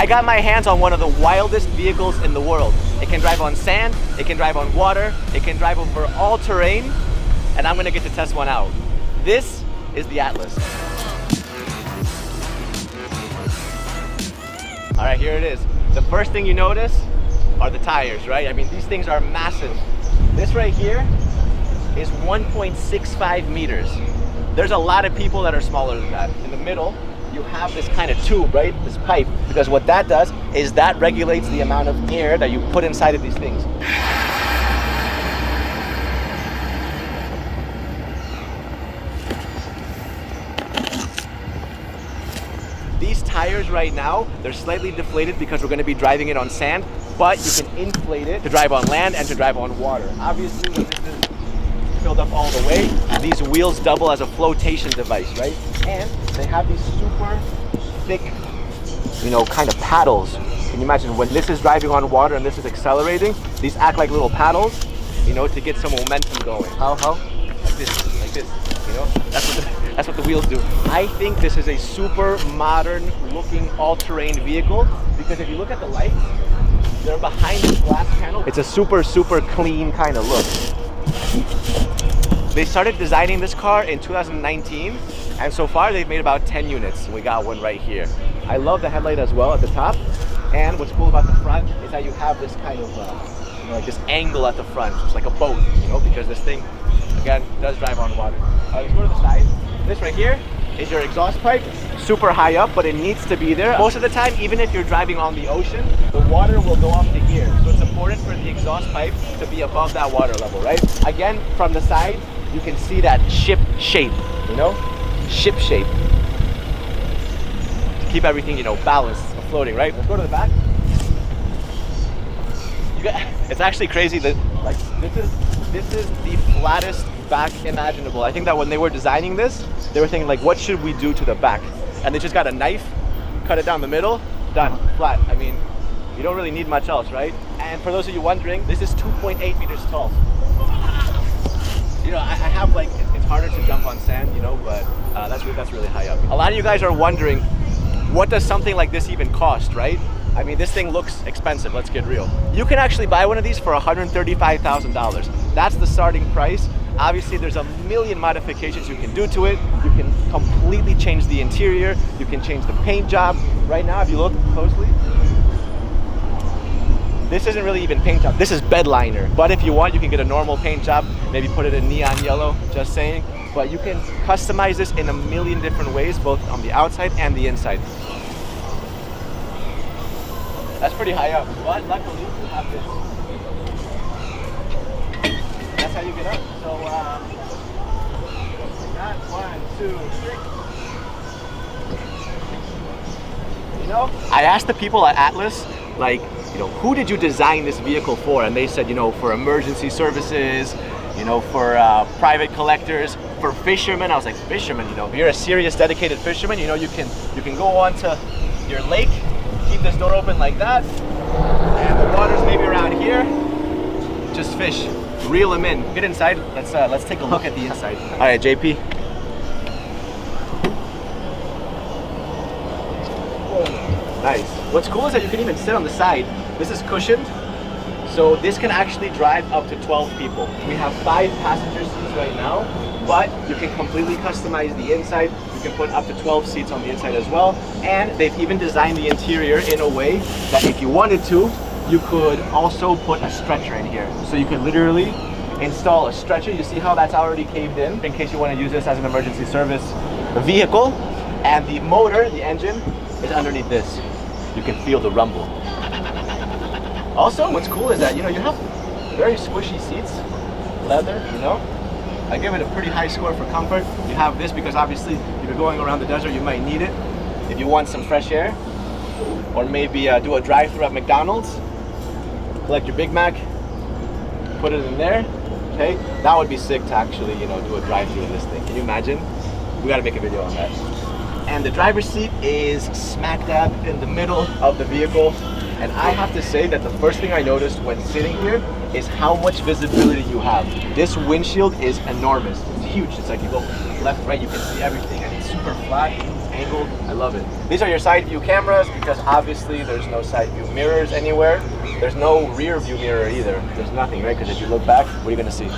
I got my hands on one of the wildest vehicles in the world. It can drive on sand, it can drive on water, it can drive over all terrain, and I'm gonna get to test one out. This is the Atlas. All right, here it is. The first thing you notice are the tires, right? I mean, these things are massive. This right here is 1.65 meters. There's a lot of people that are smaller than that. In the middle, you have this kind of tube, right? This pipe, because what that does is that regulates the amount of air that you put inside of these things. These tires right now, they're slightly deflated because we're going to be driving it on sand, but you can inflate it to drive on land and to drive on water. Obviously, when this is filled up all the way, these wheels double as a flotation device, right? And they have these super thick, you know, kind of paddles. Can you imagine when this is driving on water and this is accelerating? These act like little paddles, you know, to get some momentum going. How? Like this, you know? That's what the wheels do. I think this is a super modern looking all-terrain vehicle because if you look at the lights, they're behind this glass panel. It's a super clean kind of look. They started designing this car in 2019, and so far they've made about 10 units. We got one right here. I love the headlight as well at the top, and what's cool about the front is that you have this kind of, you know, like this angle at the front, just like a boat, you know, because this thing, again, does drive on water. Let's go to the side. This right here is your exhaust pipe, super high up, but it needs to be there. Most of the time, even if you're driving on the ocean, the water will go up to here. So it's important for the exhaust pipe to be above that water level, right? Again, from the side, you can see that ship shape, you know? Ship shape. To keep everything, you know, balanced, floating, right? Let's go to the back. It's actually crazy that, like, this is the flattest back imaginable. I think that when they were designing this, they were thinking like, what should we do to the back? And they just got a knife, cut it down the middle, done, flat. I mean, you don't really need much else, right? And for those of you wondering, this is 2.8 meters tall. You know, I have like, it's harder to jump on sand, you know, but that's really high up. A lot of you guys are wondering, what does something like this even cost, right? I mean, this thing looks expensive, let's get real. You can actually buy one of these for $135,000. That's the starting price. Obviously, there's a million modifications you can do to it. You can completely change the interior. You can change the paint job. Right now, if you look closely, this isn't really even paint job. This is bed liner. But if you want, you can get a normal paint job, maybe put it in neon yellow, just saying. But you can customize this in a million different ways, both on the outside and the inside. That's pretty high up, but luckily you have this. That's how you get up. So, that 1, 2, 3. You know, I asked the people at Atlas, like, you know, who did you design this vehicle for? And they said, you know, for emergency services, you know, for private collectors, for fishermen. I was like, fishermen, you know, if you're a serious dedicated fisherman, you know, you can go onto your lake, keep this door open like that, and the water's maybe around here, just fish, reel them in. Get inside, let's take a look at the inside. All right, JP. Nice. What's cool is that you can even sit on the side. This is cushioned, so this can actually drive up to 12 people. We have 5 passenger seats right now, but you can completely customize the inside. You can put up to 12 seats on the inside as well. And they've even designed the interior in a way that if you wanted to, you could also put a stretcher in here. So you could literally install a stretcher. You see how that's already caved in case you want to use this as an emergency service vehicle. And the motor, the engine, is underneath this. You can feel the rumble. Also, what's cool is that, you know, you have very squishy seats, leather, you know. I give it a pretty high score for comfort. You have this because obviously if you're going around the desert, you might need it. If you want some fresh air, or maybe do a drive-thru at McDonald's, collect your Big Mac, put it in there, okay? That would be sick to actually, you know, do a drive-thru in this thing. Can you imagine? We gotta make a video on that. And the driver's seat is smack dab in the middle of the vehicle. And I have to say that the first thing I noticed when sitting here is how much visibility you have. This windshield is enormous. It's huge. It's like you go left, right, you can see everything, and it's super flat. angled. I love it. These are your side view cameras because obviously there's no side view mirrors anywhere. There's no rear view mirror either. There's nothing, right? Because if you look back, what are you gonna see?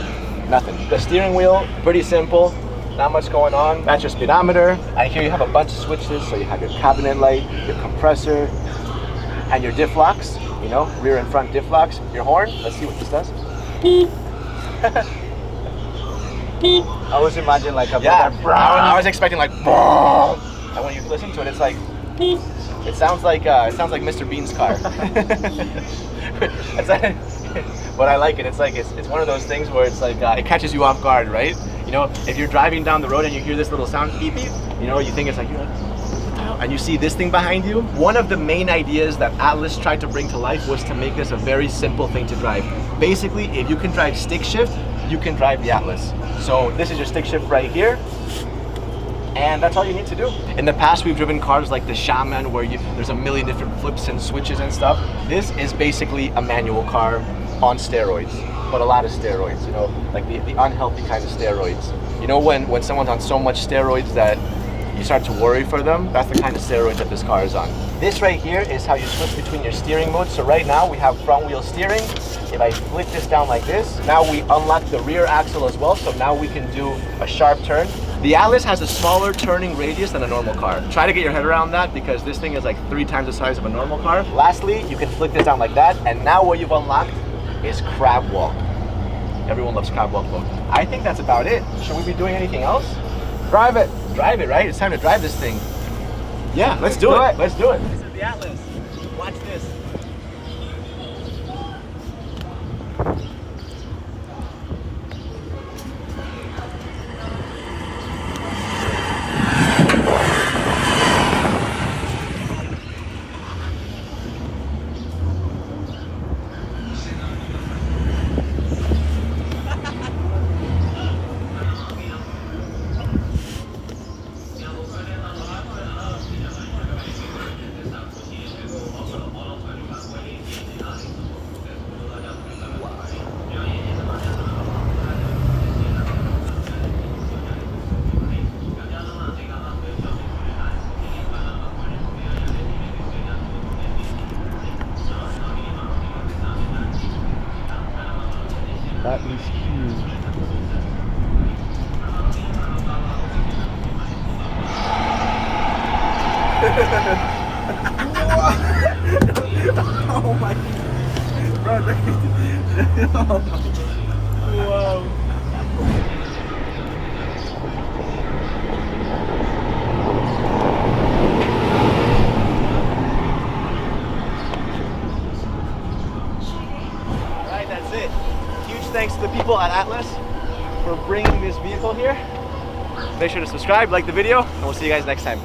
Nothing. The steering wheel, pretty simple. Not much going on. That's your speedometer. And here you have a bunch of switches. So you have your cabinet light, your compressor, and your diff locks. You know, rear and front diff locks. Your horn. Let's see what this does. I was imagining like a I was expecting like, and when you listen to it, it's like, it sounds like Mr. Bean's car. But I like it. It's like it's one of those things where it's like it catches you off guard, right? You know, if you're driving down the road and you hear this little sound, beep beep, you know, you think it's like, you're like, what the hell? And you see this thing behind you. One of the main ideas that Atlas tried to bring to life was to make this a very simple thing to drive. Basically, if you can drive stick shift, you can drive the Atlas. So this is your stick shift right here. And that's all you need to do. In the past, we've driven cars like the Shaman where there's a million different flips and switches and stuff. This is basically a manual car on steroids, but a lot of steroids, you know, like the unhealthy kind of steroids. You know, when someone's on so much steroids that you start to worry for them, that's the kind of steroids that this car is on. This right here is how you switch between your steering modes. So right now we have front wheel steering. If I flick this down like this, now we unlock the rear axle as well. So now we can do a sharp turn. The Atlas has a smaller turning radius than a normal car. Try to get your head around that because this thing is like 3 times the size of a normal car. Lastly, you can flick this down like that. And now what you've unlocked is crab walk. Everyone loves crab walk mode. I think that's about it. Should we be doing anything else? drive it. Drive it, right? It's time to drive this thing. Yeah, let's do it. Let's do it. This is the Atlas. Watch this. That is huge. Oh my bro, wow. Alright, that's it. Huge thanks to the people at Atlas for bringing this vehicle here. Make sure to subscribe, like the video, and we'll see you guys next time.